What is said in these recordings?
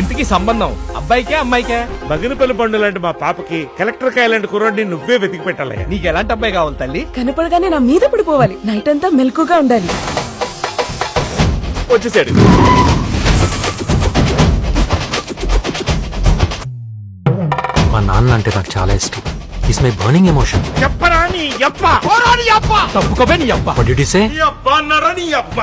ఇంటికి సంబంధం అబ్బాయికే అమ్మాయికే? బగినపల్లి పండు లాంటి మా పాపకి కలెక్టర్ కాయ లాంటి కుర్రాడిని నువ్వే వెతికి పెట్టాలయ్యా. నీకు ఎలాంటి అబ్బాయి కావాలి తల్లి? కనపడగానే నా మీద పడిపోవాలి, నైట్ అంతా మెలకుగా ఉండాలి. వచ్చేసాడు. మా నాన్న అంటే నాకు చాలా ఇష్టం. Is my burning emotion. చెప్పరా నీ అబ్బ. తప్పుకోవే నీ అబ్బా. What did you say? నీ అబ్బ అన్నారా నీ అబ్బ.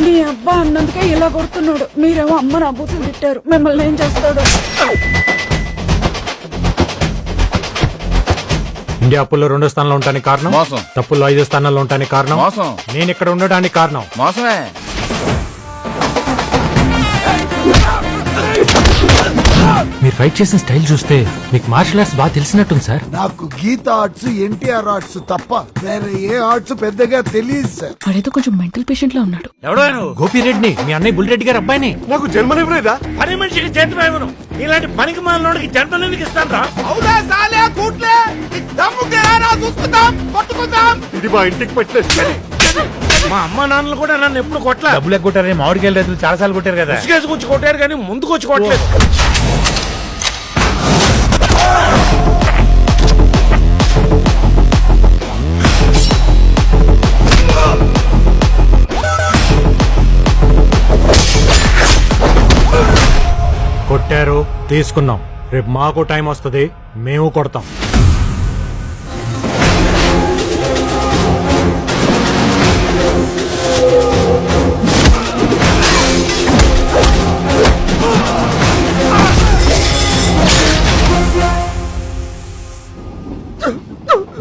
మీ అబ్బా అన్నందుకే ఇలా కొడుతున్నాడు, మీరేమో అమ్మ నా బూతులు తిట్టారు, మిమ్మల్ని ఏం చేస్తాడు? ఇండియా అప్పుల్లో 2వ స్థానంలో ఉండడానికి కారణం మోసం. తప్పుల్లో 5వ స్థానంలో ఉండడానికి కారణం మోసం. నేను ఇక్కడ ఉండడానికి కారణం మోసమే. మీరు ఫైట్ చేసిన స్టైల్ చూస్తే మీకు మార్షల్ ఆర్ట్స్ బాగా తెలిసినట్టుంది సార్. నాకు గీత ఆర్ట్స్, ఎన్టీఆర్ ఆర్ట్స్ తప్ప వేరే ఏ ఆర్ట్స్ పెద్దగా తెలియదు సార్. వాడేదో కొంచెం మెంటల్ పేషెంట్ లో ఉన్నాడు. ఎవడో నువ్వు? గోపిరెడ్డిని, మీ అన్నయ్య బుల్రెడ్డి గారి అబ్బాయిని. నాకు జన్మనివ్వలేదా? పని మనిషికి జన్మ ఇవ్వను. ఇలాంటి పనికి మాలోడికి జన్మనివ్వనికి ఇస్తాను రా. ఇది మా ఇంటికి పెట్టలేదు. మా అమ్మ నాన్నలు కూడా నన్ను ఎప్పుడు కొట్టలే. డబ్బులు కొట్టారని మామిడికాయలు రైతులు చాలా సార్లు కొట్టారు కదా. ఇసుకేసుకొచ్చి కొట్టారు కానీ ముందుకు వచ్చి కొట్టలేదు. కొట్టారు, తీసుకున్నాం. రేపు మాకు టైం వస్తుంది, మేము కొడతాం.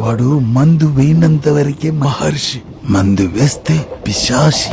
వాడు మందు వేయినంత వరకే మహర్షి, మందు వేస్తే పిశాచి.